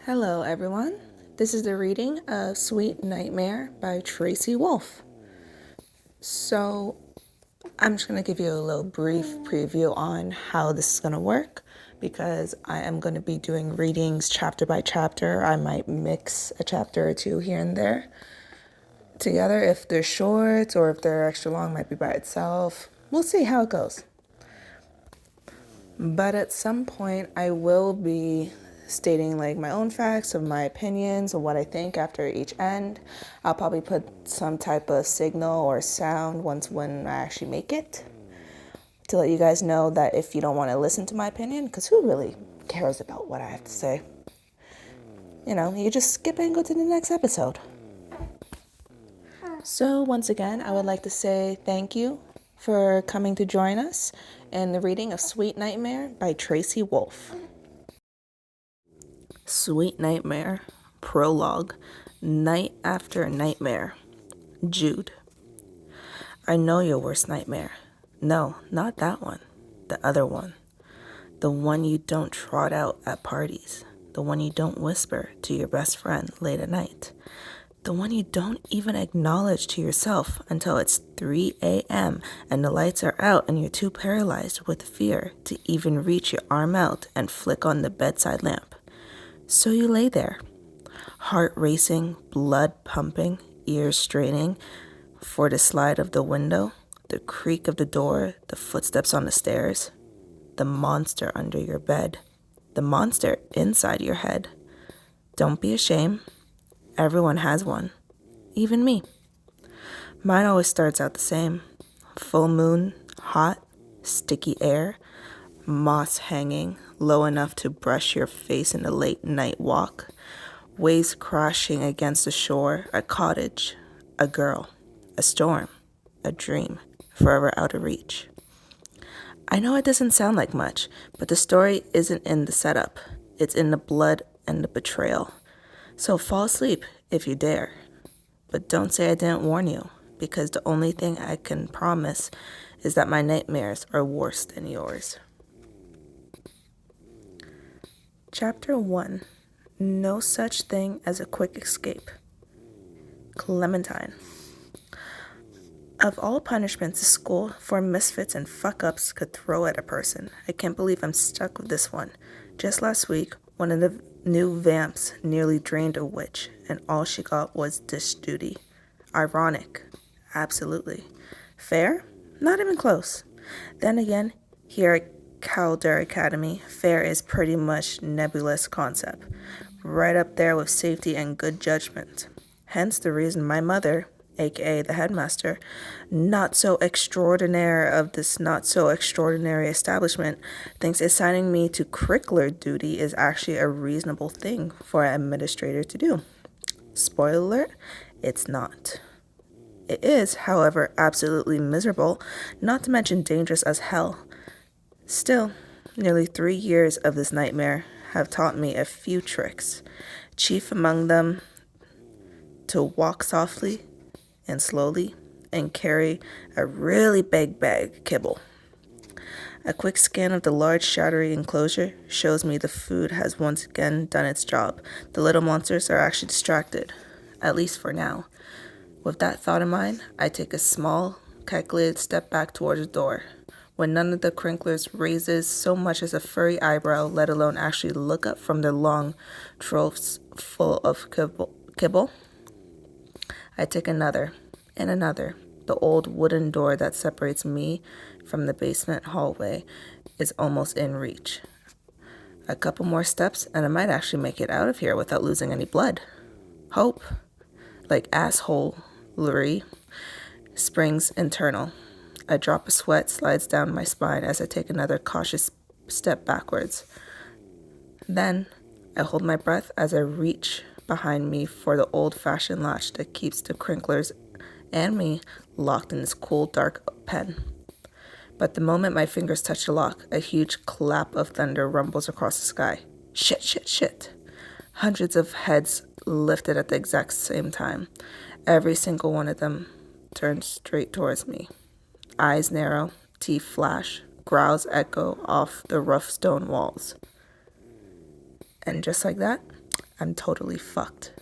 Hello, everyone. This is the reading of Sweet Nightmare by Tracy Wolf. So, I'm just going to give you a little brief preview on how this is going to work because I am going to be doing readings chapter by chapter. I might mix a chapter or two here and there together. If they're short or if they're extra long, might be by itself. We'll see how it goes. But at some point, I will be stating like my own facts of my opinions of what I think after each end. I'll probably put some type of signal or sound when I actually make it to let you guys know that if you don't want to listen to my opinion, because who really cares about what I have to say? You just skip it and go to the next episode. So once again, I would like to say thank you for coming to join us in the reading of Sweet Nightmare by Tracy Wolf. Sweet Nightmare, prologue, night after nightmare. Jude. I know your worst nightmare. No, not that one. The other one. The one you don't trot out at parties. The one you don't whisper to your best friend late at night. The one you don't even acknowledge to yourself until it's 3 a.m. and the lights are out and you're too paralyzed with fear to even reach your arm out and flick on the bedside lamp. So you lay there, heart racing, blood pumping, ears straining for the slide of the window, the creak of the door, the footsteps on the stairs, the monster under your bed, the monster inside your head. Don't be ashamed. Everyone has one, even me. Mine always starts out the same. Full moon, hot, sticky air, moss hanging low enough to brush your face in the late night walk, waves crashing against the shore, a cottage, a girl, a storm, a dream, forever out of reach. I know it doesn't sound like much, but the story isn't in the setup. It's in the blood and the betrayal. So fall asleep if you dare. But don't say I didn't warn you, because the only thing I can promise is that my nightmares are worse than yours. Chapter 1. No such thing as a quick escape. Clementine. Of all punishments a school for misfits and fuck-ups could throw at a person, I can't believe I'm stuck with this one. Just last week, one of the new vamps nearly drained a witch, and all she got was dish duty. Ironic. Absolutely. Fair? Not even close. Then again, here at Calder Academy, fair is pretty much nebulous concept. Right up there with safety and good judgment. Hence the reason my mother, aka the headmaster, not so extraordinaire of this not so extraordinary establishment, thinks assigning me to curricular duty is actually a reasonable thing for an administrator to do. Spoiler alert, it's not. It is, however, absolutely miserable, not to mention dangerous as hell. Still, nearly 3 years of this nightmare have taught me a few tricks, chief among them to walk softly and slowly and carry a really big bag of kibble. A quick scan of the large shadowy enclosure shows me the food has once again done its job. The little monsters are actually distracted, at least for now. With that thought in mind, I take a small, calculated step back towards the door, when none of the crinklers raises so much as a furry eyebrow, let alone actually look up from their long troughs full of kibble. I take another and another. The old wooden door that separates me from the basement hallway is almost in reach. A couple more steps and I might actually make it out of here without losing any blood. Hope, like assholery, springs internal. A drop of sweat slides down my spine as I take another cautious step backwards. Then I hold my breath as I reach behind me for the old-fashioned latch that keeps the crinklers and me locked in this cool, dark pen. But the moment my fingers touch the lock, a huge clap of thunder rumbles across the sky. Shit, shit, shit. Hundreds of heads lifted at the exact same time. Every single one of them turned straight towards me. Eyes narrow, teeth flash, growls echo off the rough stone walls. And just like that, I'm totally fucked.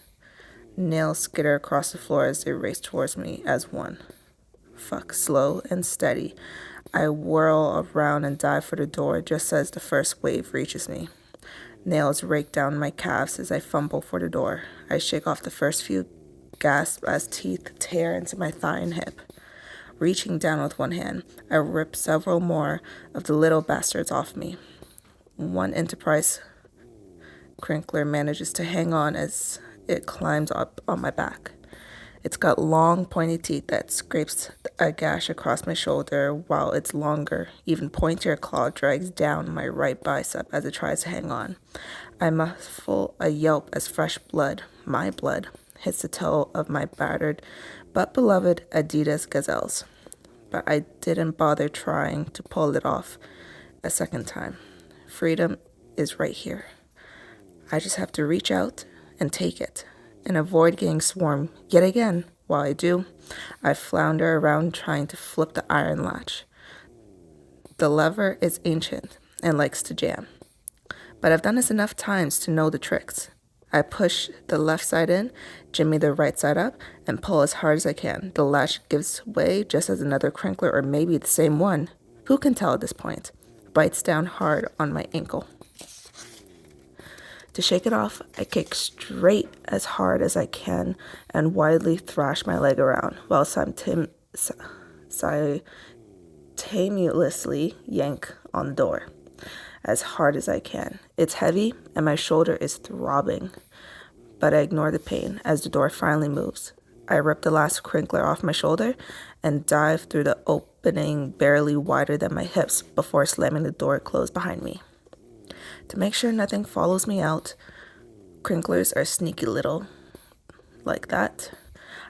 Nails skitter across the floor as they race towards me as one. Fuck, slow and steady. I whirl around and dive for the door just as the first wave reaches me. Nails rake down my calves as I fumble for the door. I shake off the first few gasps as teeth tear into my thigh and hip. Reaching down with one hand, I rip several more of the little bastards off me. One Enterprise crinkler manages to hang on as it climbs up on my back. It's got long, pointy teeth that scrapes a gash across my shoulder, while its longer, even pointier claw drags down my right bicep as it tries to hang on. I muffle a yelp as fresh blood, my blood, hits the toe of my battered but beloved Adidas Gazelles. But I didn't bother trying to pull it off a second time. Freedom is right here. I just have to reach out and take it and avoid getting swarmed yet again. While I do, I flounder around trying to flip the iron latch. The lever is ancient and likes to jam, but I've done this enough times to know the tricks. I push the left side in, jimmy the right side up, and pull as hard as I can. The latch gives way just as another crinkler, or maybe the same one, who can tell at this point, bites down hard on my ankle. To shake it off, I kick straight as hard as I can and wildly thrash my leg around while simultaneously yank on the door as hard as I can. It's heavy and my shoulder is throbbing, but I ignore the pain as the door finally moves. I rip the last crinkler off my shoulder and dive through the opening barely wider than my hips before slamming the door closed behind me. To make sure nothing follows me out, crinklers are sneaky little like that.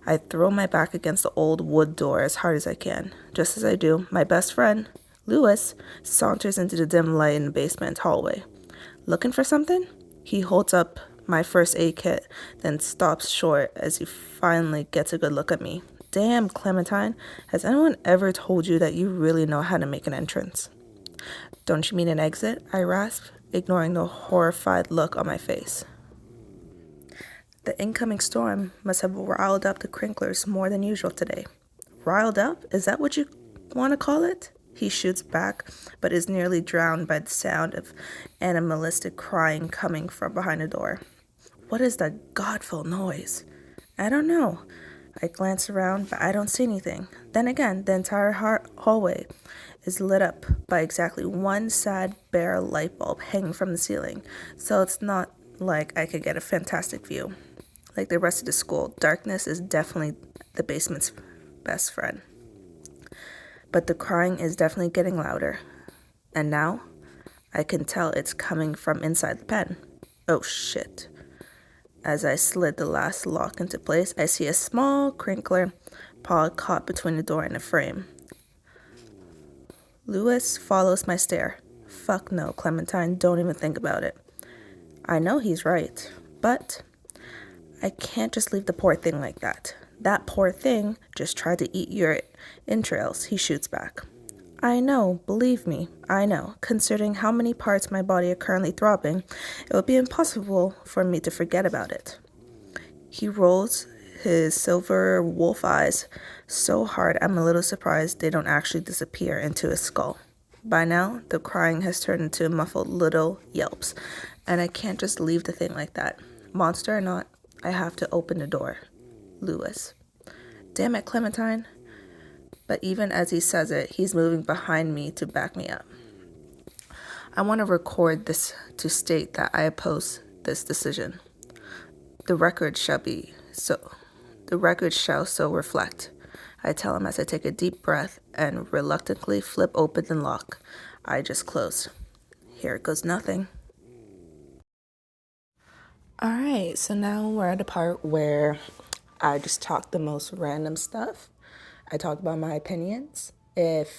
I throw my back against the old wood door as hard as I can. Just as I do, my best friend, Lewis, saunters into the dim light in the basement hallway. Looking for something? He holds up my first aid kit, then stops short as he finally gets a good look at me. Damn, Clementine, has anyone ever told you that you really know how to make an entrance? Don't you mean an exit? I rasp, ignoring the horrified look on my face. The incoming storm must have riled up the crinklers more than usual today. Riled up? Is that what you want to call it? He shoots back, but is nearly drowned by the sound of animalistic crying coming from behind the door. What is that godful noise? I don't know. I glance around, but I don't see anything. Then again, the entire hallway is lit up by exactly one sad, bare light bulb hanging from the ceiling, so it's not like I could get a fantastic view. Like the rest of the school, darkness is definitely the basement's best friend. But the crying is definitely getting louder, and now I can tell it's coming from inside the pen. Oh shit. As I slid the last lock into place, I see a small crinkler paw caught between the door and the frame. Lewis follows my stare. Fuck no, Clementine, don't even think about it. I know he's right, but I can't just leave the poor thing like that. That poor thing just tried to eat your entrails, he shoots back. I know, believe me, I know. Considering how many parts my body are currently throbbing, it would be impossible for me to forget about it. He rolls his silver wolf eyes so hard I'm a little surprised they don't actually disappear into his skull. By now, the crying has turned into muffled little yelps, and I can't just leave the thing like that. Monster or not, I have to open the door. Lewis. Damn it, Clementine. But even as he says it, he's moving behind me to back me up. I want to record this to state that I oppose this decision. The record shall so reflect. I tell him as I take a deep breath and reluctantly flip open the lock I just closed. Here goes nothing. All right, so now we're at the part where I just talk the most random stuff. I talk about my opinions. Of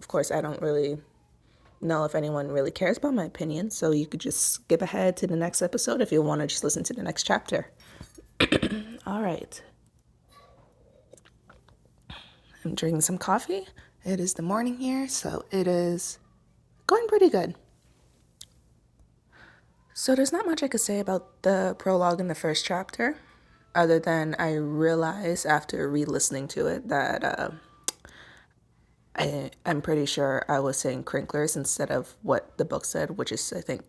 course, I don't really know if anyone really cares about my opinion, so you could just skip ahead to the next episode if you want to just listen to the next chapter. All right. I'm drinking some coffee. It is the morning here, so it is going pretty good. So there's not much I could say about the prologue in the first chapter, other than I realized after re-listening to it that I'm pretty sure I was saying crinklers instead of what the book said, which is, I think,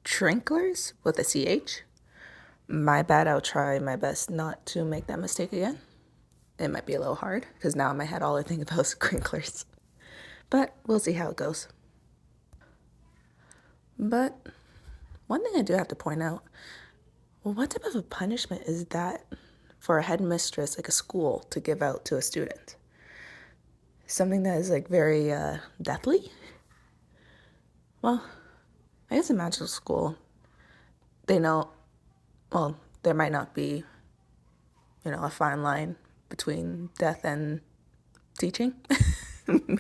trinklers with a CH. My bad, I'll try my best not to make that mistake again. It might be a little hard, because now in my head all I think about is crinklers. But we'll see how it goes. But one thing I do have to point out, well, what type of a punishment is that for a headmistress, like a school, to give out to a student? Something that is like very deathly? Well, I guess in magical school, they know, well, there might not be, a fine line between death and teaching.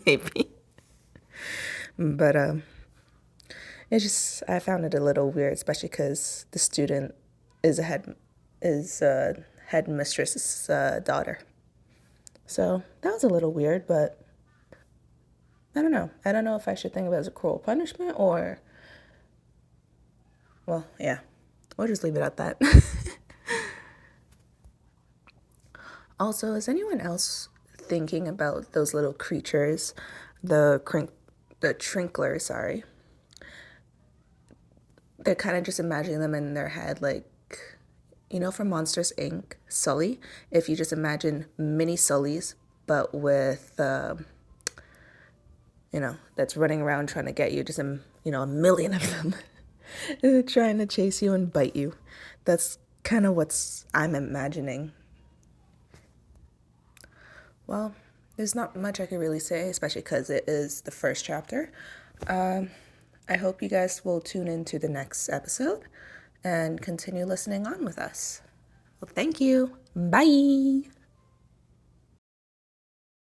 Maybe. But I found it a little weird, especially because the student is a headmistress's daughter. So that was a little weird, but I don't know. I don't know if I should think of it as a cruel punishment or, well, yeah, we'll just leave it at that. Also, is anyone else thinking about those little creatures, the trinklers, sorry? They're kind of just imagining them in their head, like, from Monsters Inc., Sully. If you just imagine mini Sullys, but with, that's running around trying to get you, just, a million of them trying to chase you and bite you. That's kind of what I'm imagining. Well, there's not much I can really say, especially because it is the first chapter. I hope you guys will tune into the next episode and continue listening on with us. Well, thank you. Bye.